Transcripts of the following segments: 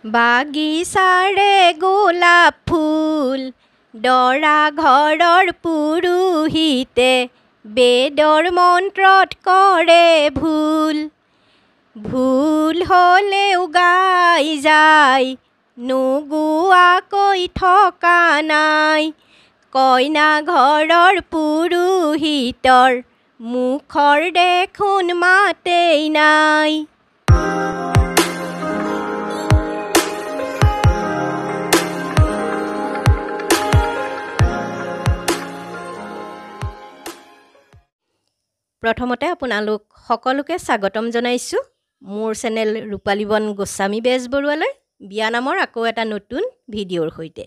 বাগিচাৰে গোলাপ ফুল দৰা ঘৰৰ পুৰোহিতে বেদৰ মন্ত্ৰত কৰে ভুল ভুল হ'লেও গাই যায় নোগোৱাকৈ থকা নাই কইনা ঘৰৰ পুৰোহিতৰ মুখৰ দেখোন মাতেই নাই প্ৰথমতে আপোনালোক সকলোকে স্বাগতম জনাইছোঁ মোৰ চেনেল ৰূপালীবন গোস্বামী বেজবৰুৱালৈ বিয়া নামৰ আকৌ এটা নতুন ভিডিঅ'ৰ সৈতে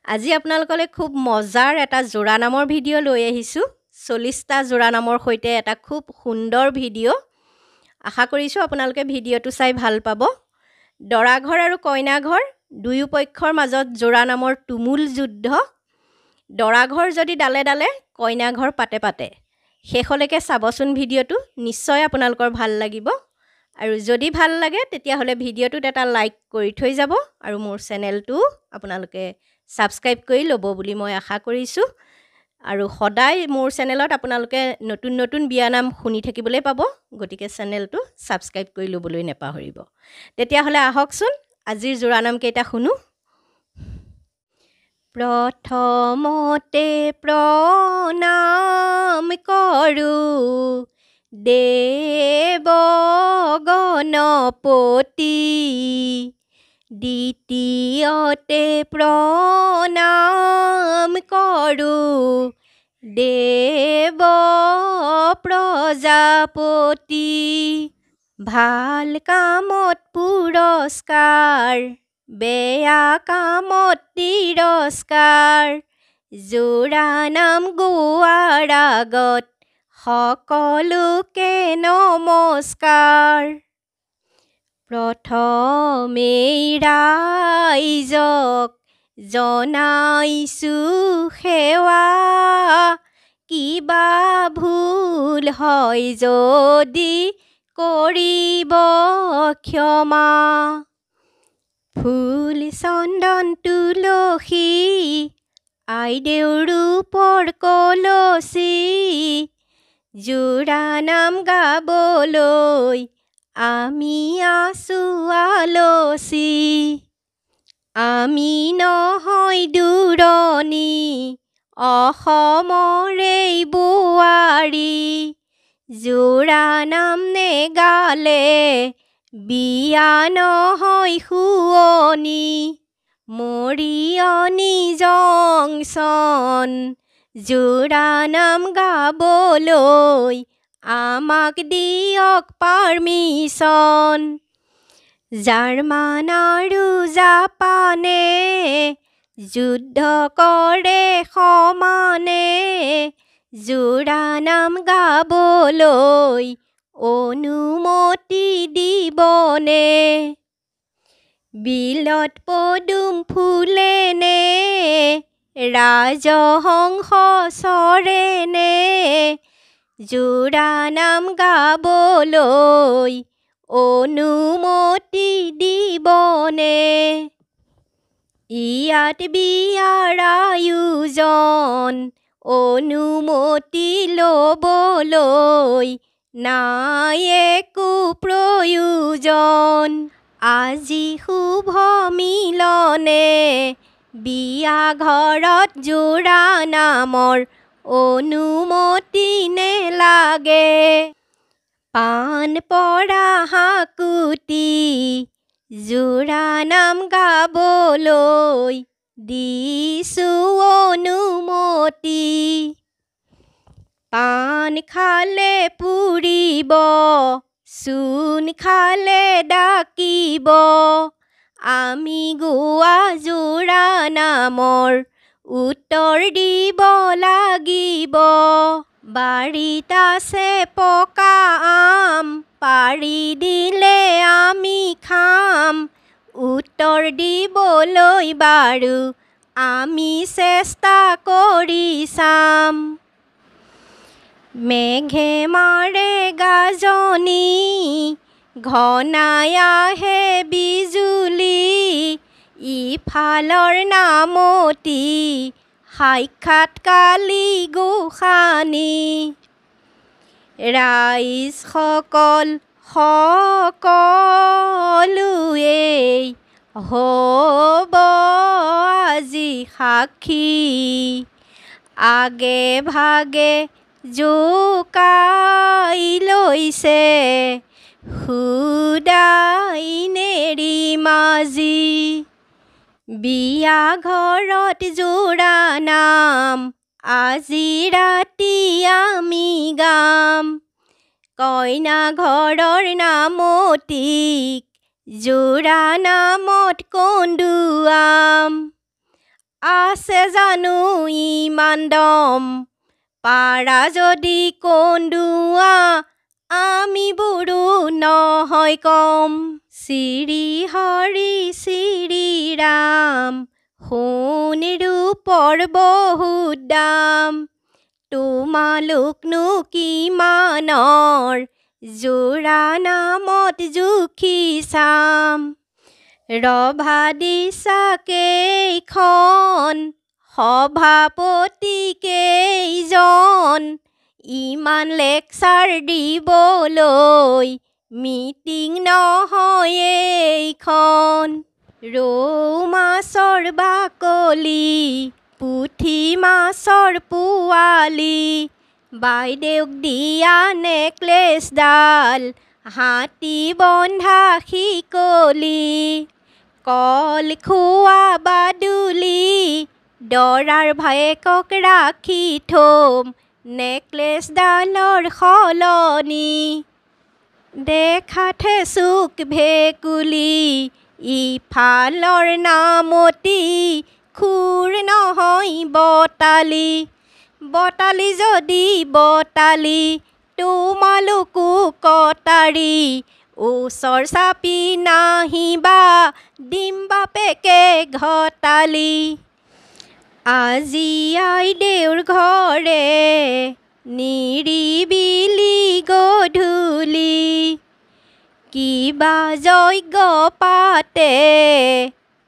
আজি আপোনালোকলৈ খুব মজাৰ এটা জোৰা নামৰ ভিডিঅ' লৈ আহিছোঁ 40টা জোৰা নামৰ সৈতে এটা খুব সুন্দৰ ভিডিঅ' আশা কৰিছোঁ আপোনালোকে ভিডিঅ'টো চাই ভাল পাব দৰা ঘৰ আৰু কইনা ঘৰ দুয়ো পক্ষৰ মাজত জোৰা নামৰ তুমুল যুদ্ধ দৰা ঘৰ যদি ডালে ডালে কইনা ঘৰ পাতে পাতে শেষলৈকে চাবচোন ভিডিঅ'টো নিশ্চয় আপোনালোকৰ ভাল লাগিব আৰু যদি ভাল লাগে তেতিয়াহ'লে ভিডিঅ'টোত এটা লাইক কৰি থৈ যাব আৰু মোৰ চেনেলটো আপোনালোকে ছাবস্ক্ৰাইব কৰি ল'ব বুলি মই আশা কৰিছোঁ আৰু সদায় মোৰ চেনেলত আপোনালোকে নতুন নতুন বিয়ানাম শুনি থাকিবলৈ পাব গতিকে চেনেলটো ছাবস্ক্ৰাইব কৰি ল'বলৈ নেপাহৰিব তেতিয়াহ'লে আহকচোন আজিৰ জোৰানাম কেইটা শুনো প্ৰথমতে প্ৰণাম কৰোঁ দেৱ গণপতি দ্বিতীয়তে প্ৰণাম কৰোঁ দেৱ প্ৰজাপতি ভাল কামত পুৰস্কাৰ বেয়া কামত তিৰস্কাৰ জোৰানাম গোৱাৰ আগত সকলোকে নমস্কাৰ প্ৰথমেই ৰাইজক জনাইছোঁ সেৱা কিবা ভুল হয় যদি কৰিব ক্ষমা ফুল চন্দন তুলসী আইদেউ ৰূপৰ কলচী জোৰানাম গাবলৈ আমি আছোঁ আলচী আমি নহয় দূৰণি অসমৰেই বোৱাৰী জোৰানাম নেগালে বিয়া নহয় শুৱনি মৰিয়নি জংচন জোৰানাম গাবলৈ আমাক দিয়ক পাৰ্মিশ্যন জাৰ্মান আৰু জাপানে যুদ্ধ কৰে সমানে জোৰানাম গাবলৈ অনুমতি দিবনে বিলত পদুম ফুলেনে ৰাজহংস চৰেনে জোৰানাম গাবলৈ অনুমতি দিবনে ইয়াত বিয়াৰ আয়োজন অনুমতি ল'বলৈ নাই একো প্ৰয়োজন আজি শুভ মিলনে বিয়া ঘৰত জোৰানামৰ অনুমতি নেলাগে পাণ পৰা হাকুতি জোৰানাম গাবলৈ দিছোঁ অনুমতি পাণ খালে পুৰিব চূণ খালে ডাকিব আমি গোৱা জোৰানামৰ উত্তৰ দিব লাগিব বাৰীত আছে পকা আম পাৰি দিলে আমি খাম উত্তৰ দিবলৈ বাৰু আমি চেষ্টা কৰি চাম মেঘে মাৰে গাজনি ঘনাই আহে বিজুলী ইফালৰ নামতি সাক্ষাৎ কালী গোসানী ৰাইজ সকলোৱেই হ'ব আজি সাক্ষী আগে ভাগে জোকাই লৈছে সুদাই নেৰি মাজি বিয়া ঘৰত জোৰা নাম আজি ৰাতি আমি গাম কইনা ঘৰৰ নামতিক জোৰা নামত কন্দুৱাম আছে জানো ইমান দম পাৰা যদি কন্দুৱা আমি বুঢ়ো নহয় কম শ্ৰী হৰি শ্ৰী ৰাম সোণ ৰূপৰ বহুত দাম তোমালোকনো কিমানৰ জোৰা নামত জুখি চাম ৰভা দিছা কেইখন সভাপতি কেইজন ইমান লেকচাৰ দিবলৈ মিটিং নহয় এইখন ৰৌ মাছৰ বাকলি পুঠি মাছৰ পোৱালি বাইদেউক দিয়া নেকলেছডাল হাতী বন্ধা শিকলি কল খোৱা বাদুলি দৰাৰ ভায়েকক ৰাখি থম নেকলেছডালৰ সলনি দেখাতহে চুক ভেকুলি ইফালৰ নামতি খুৰ নহয় বতালি বতালি যদি বতালি তোমালোকো কটাৰী ওচৰ চাপি নাহিবা দিম বাপেকে ঘটালি আজি আইদেউৰ ঘৰে নিৰিবিলি গধূলি কিবা যজ্ঞ পাতে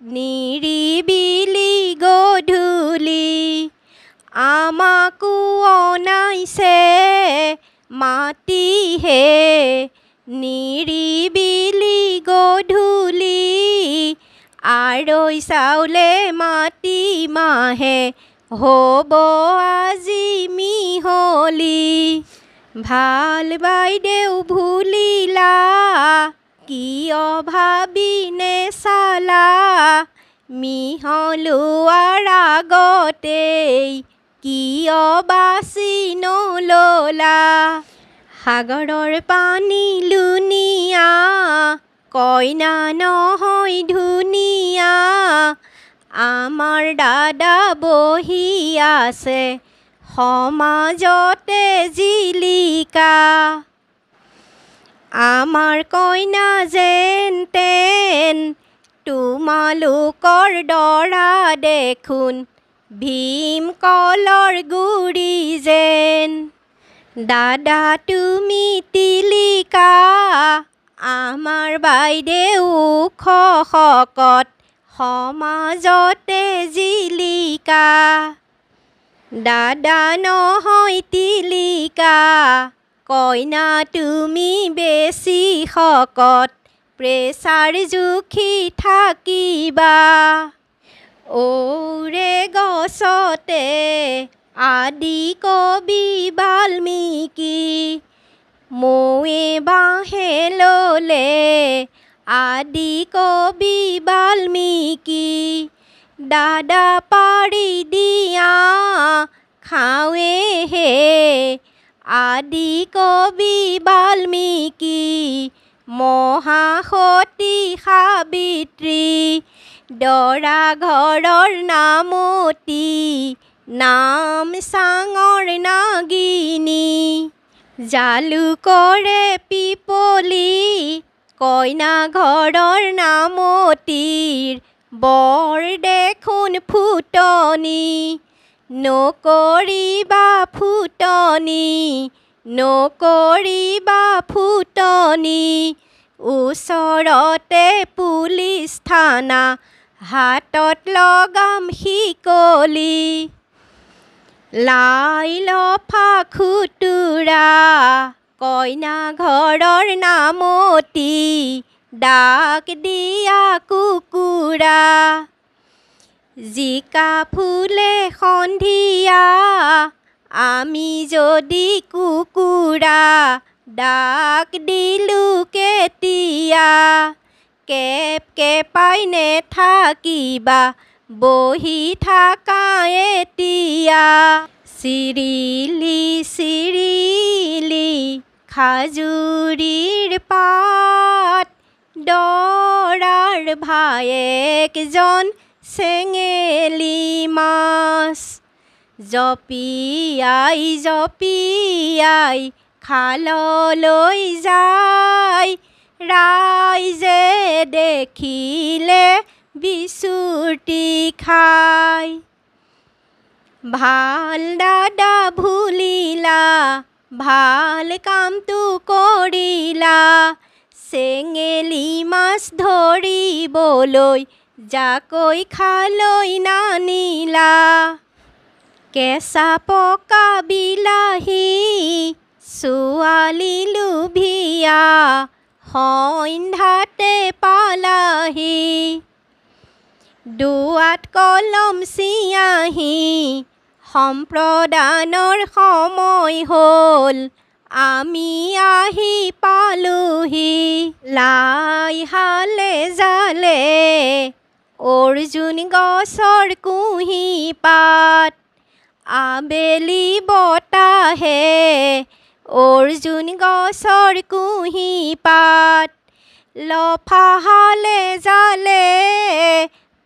নিৰিবিলি গধূলি আমাকো অনাইছে মাতিহে নিৰিবিলি গধূলি আৰৈ চাউলে মাটি মাহে হ'ব আজি মিহলি ভাল বাইদেউ ভুলিলা কিয় ভাবি নেচালা মিহলোৱাৰ আগতেই কিয় বাচি নললা সাগৰৰ পানী লুনিয়া কইনা নহয় ধুনীয়া আমাৰ দাদা বহি আছে সমাজতে জিলিকা আমাৰ কইনা যেন তেন তোমালোকৰ দৰা দেখোন ভীমকলৰ গুৰি যেন দাদা তুমি তিলিকা আমাৰ বাইদেউ ওখ শকত সমাজতে জিলিকা দাদা নহয় তিলিকা কইনা তুমি বেছি শকত প্ৰেছাৰ জুখি থাকিবা ঔৰে গছতে আদি কবি বাল্মীকি মৌৱে বাঁহে ল'লে আদি কবি বাল্মীকি দাদা পাৰি দিয়া খাওঁহে আদি কবি বাল্মীকি মহাসতী সাবিত্ৰী দৰা ঘৰৰ নামতি নাম চাঙৰ নাগিনী জালুকৰে পিপলি কইনা ঘৰৰ নামতিৰ বৰ দেখোন ফুটনি নকৰিবা ফুটনি নকৰিবা ফুটনি ওচৰতে পুলিচ থানা হাতত লগাম শিকলি লাই লফা খুতুৰা কইনা ঘৰৰ নামতি ডাক দিয়া কুকুৰা জিকা ফুলে সন্ধিয়া আমি যদি কুকুৰা ডাক দিলো কেতিয়া কেপ কেপাই নেথাকিবা বহি থাকা এতিয়া চিৰিলি চিৰিলি খাজুৰীৰ পাত দৰাৰ ভায়েকজন চেঙেলী মাছ জপিয়াই জপিয়াই খাললৈ যায় ৰাইজে দেখিলে বিচুৰ্তি খায় ভাল দাদা ভুলিলা ভাল কামটো কৰিলা চেঙেলী মাছ ধৰিবলৈ জাকৈ খালৈ নানিলা কেঁচা পকা বিলাহী ছোৱালী লোভিয়া সন্ধ্যাতে পালাহি দুৱাত কলম চিয়াঁহী সম্প্ৰদানৰ সময় হ'ল আমি আহি পালোহি লাই হালে জালে অৰ্জুন গছৰ কুঁহি পাত আবেলি বতাহে অৰ্জুন গছৰ কুঁহি পাত লফা হালে জালে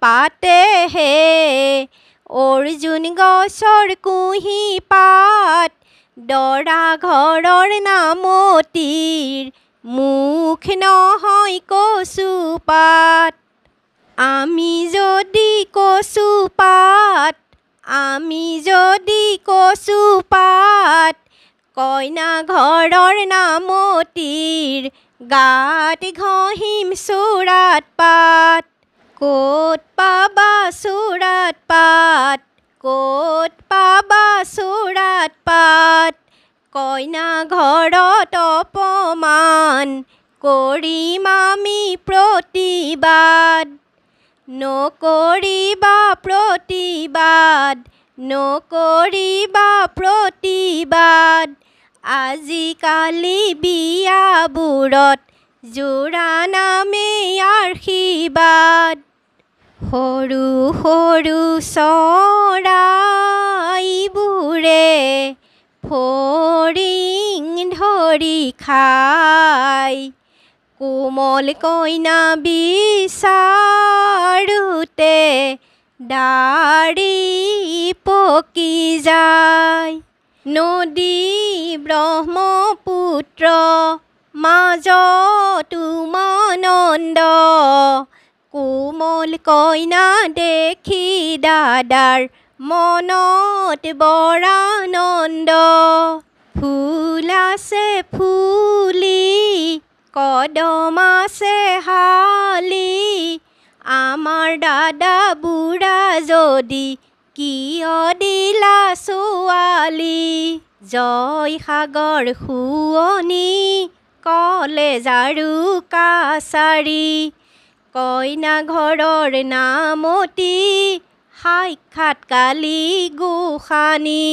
পাতেহে অৰ্জুন গছৰ কুঁহি পাত দৰা ঘৰৰ নামতিৰ মুখ নহয় কচুপাত আমি যদি কচুপাত আমি যদি কচুপাত কইনা ঘৰৰ নামতিৰ গাত ঘঁহিম চোৰাত পাত ক'ত পাবা চোৰাত পাত ক'ত পাবা চোৰাত পাত কইনা ঘৰত অপমান কৰিম আমি প্ৰতিবাদ নকৰিবা প্ৰতিবাদ নকৰিবা প্ৰতিবাদ আজিকালি বিয়াবোৰত যোৰা নামেই আশীৰ্বাদ সৰু সৰু চৰাইবোৰে ফৰিং ধৰি খায় কোমল কইনা বিচাৰোঁতে দাড়ি পকি যায় নদী ব্ৰহ্মপুত্ৰ মাজত উমানন্দ কোমল কইনা দেখি দাদাৰ মনত বৰ আনন্দ ফুল আছে ফুলি কদম আছে হালি আমাৰ দাদা বুঢ়া যদি কিয় দিলা ছোৱালী জয়সাগৰ শুৱনি কলেজ আৰু কাছাৰী কইনা ঘৰৰ নামতি সাক্ষাৎ কালি গোসানী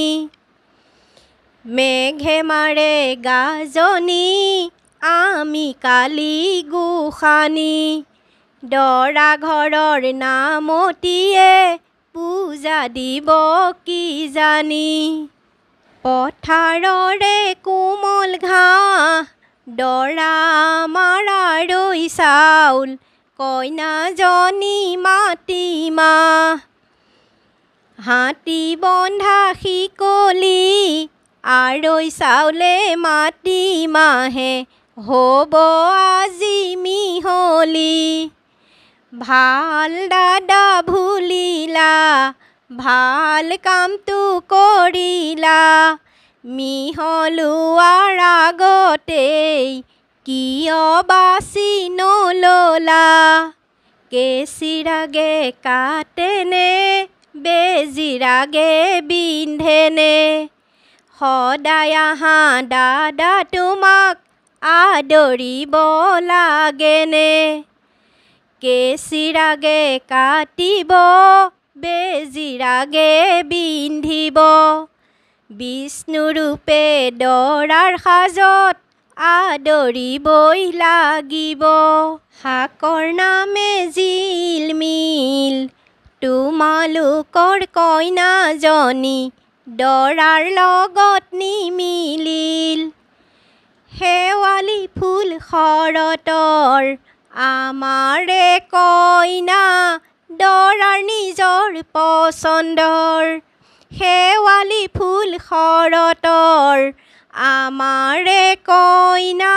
মেঘে মাৰে গাজনি আমি কালি গোসানী দৰা ঘৰৰ নামতিয়ে পূজা দিব কিজানি পথাৰৰে কোমল ঘাঁহ দৰা মাৰাৰৈ চাউল কইনাজনী মাটিমাহ হাতী বন্ধা শিকলি আৰৈ চাউলে মাটিমাহে হ'ব আজি মিহলি ভাল দাদা ভুলিলা ভাল কামটো কৰিলা মিহলোৱাৰ আগতেই কিয় বাছি নললা কেচিৰাগে কাটেনে বেজিৰাগে বিন্ধেনে সদায় আহা দাদা তোমাক আদৰিব লাগেনে কেচিৰাগে কাটিব বেজিৰাগে বিন্ধিব বিষ্ণুৰূপে দৰাৰ সাজত আদৰিবই লাগিব শাকৰ নামে জিলমিল তোমালোকৰ কইনাজনী দৰাৰ লগত নিমিলিল শেৱালি ফুল শৰতৰ আমাৰে কইনা দৰাৰ নিজৰ পচন্দৰ শেৱালি ফুল শৰতৰ আমাৰে কইনা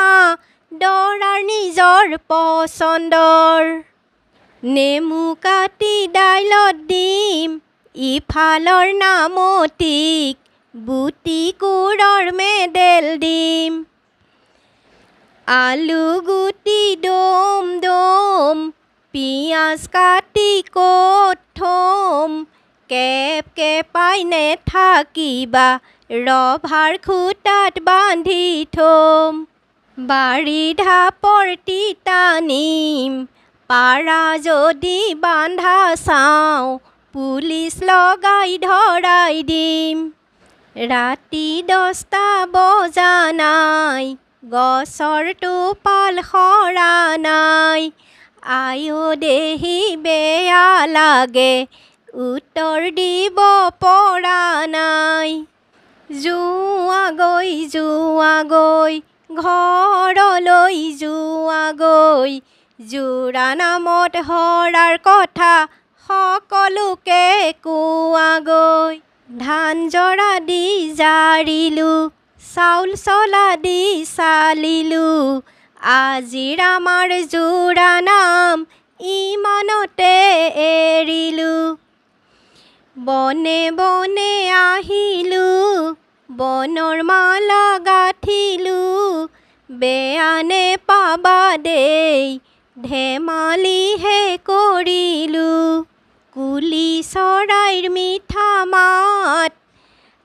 দৰাৰ নিজৰ পচন্দৰ নেমু কাটি দাইলত দিম ইফালৰ নামতিক বুটি কোৰৰ মেডেল দিম আলু গুটি দম দম পিঁয়াজ কাটি ক'ত থম কেপ কেপাই নেথাকিবা ৰভাৰ খুটাত বান্ধি থম বাৰী ঢাপৰ তিতানিম পাৰা যদি বান্ধা চাওঁ পুলিচ লগাই ধৰাই দিম ৰাতি 10টা বজা নাই গছৰ টোপাল সৰা নাই আয়ো দেহি বেয়া লাগে উত্তৰ দিব পৰা নাই যোৱাগৈ ঘৰলৈ যোৱাগৈ যোৰা নামত হৰাৰ কথা সকলোকে কোৱাগৈ ধান জৰা দি জাৰিলোঁ চাউল চলা দি চালিলোঁ আজিৰ আমাৰ যোৰা নাম ইমানতে এৰিলোঁ বনে বনে আহিলোঁ বনৰ মালা গাঁঠিলোঁ বেয়ানে পাবা দেই ধেমালিহে কৰিলোঁ কুলি চৰাইৰ মিঠা মাত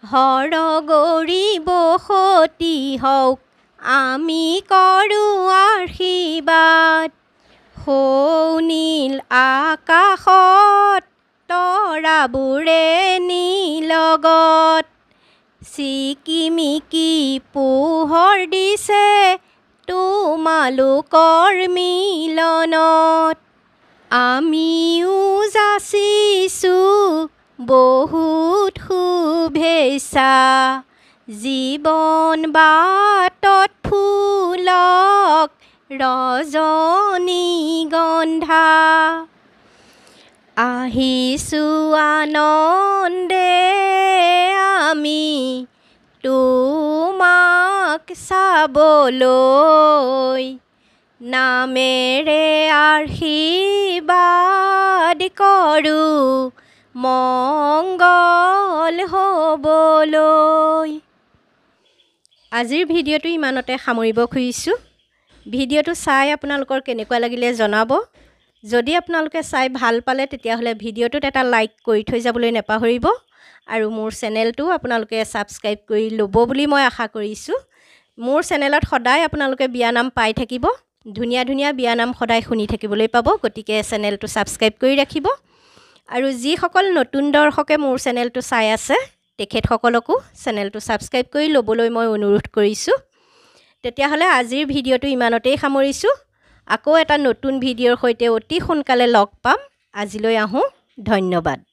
হৰগৌৰী বসতি হওক আমি কৰোঁ আশীৰ্বাদ সৌ নীল আকাশত তৰাবোৰে নীলগত চিকিমিকি পোহৰ দিছে তোমালোকৰ মিলনত আমিও যাচিছোঁ বহুত শুভেচ্ছা জীৱন বাটত ফুলক ৰজনীগন্ধা আহিছোঁ আনন্দে আমি তোমাক চাবলৈ নামেৰে আশীৰ্বাদ কৰোঁ মংগল হ'বলৈ আজিৰ ভিডিঅ'টো ইমানতে সামৰিব খুজিছোঁ ভিডিঅ'টো চাই আপোনালোকৰ কেনেকুৱা লাগিলে জনাব যদি আপোনালোকে চাই ভাল পালে তেতিয়াহ'লে ভিডিঅ'টোত এটা লাইক কৰি থৈ যাবলৈ নেপাহৰিব আৰু মোৰ চেনেলটো আপোনালোকে ছাবস্ক্ৰাইব কৰি ল'ব বুলি মই আশা কৰিছোঁ মোৰ চেনেলত সদায় আপোনালোকে বিয়ানাম পাই থাকিব ধুনীয়া ধুনীয়া বিয়ানাম সদায় শুনি থাকিবলৈ পাব গতিকে চেনেলটো ছাবস্ক্ৰাইব কৰি ৰাখিব আৰু যিসকল নতুন দৰ্শকে মোৰ চেনেলটো চাই আছে তেখেতসকলকো চেনেলটো ছাবস্ক্ৰাইব কৰি ল'বলৈ মই অনুৰোধ কৰিছোঁ তেতিয়াহ'লে আজিৰ ভিডিঅ'টো ইমানতেই সামৰিছোঁ আকৌ এটা নতুন ভিডিঅ'ৰ সৈতে অতি সোনকালে লগ পাম আজিলৈ আহোঁ ধন্যবাদ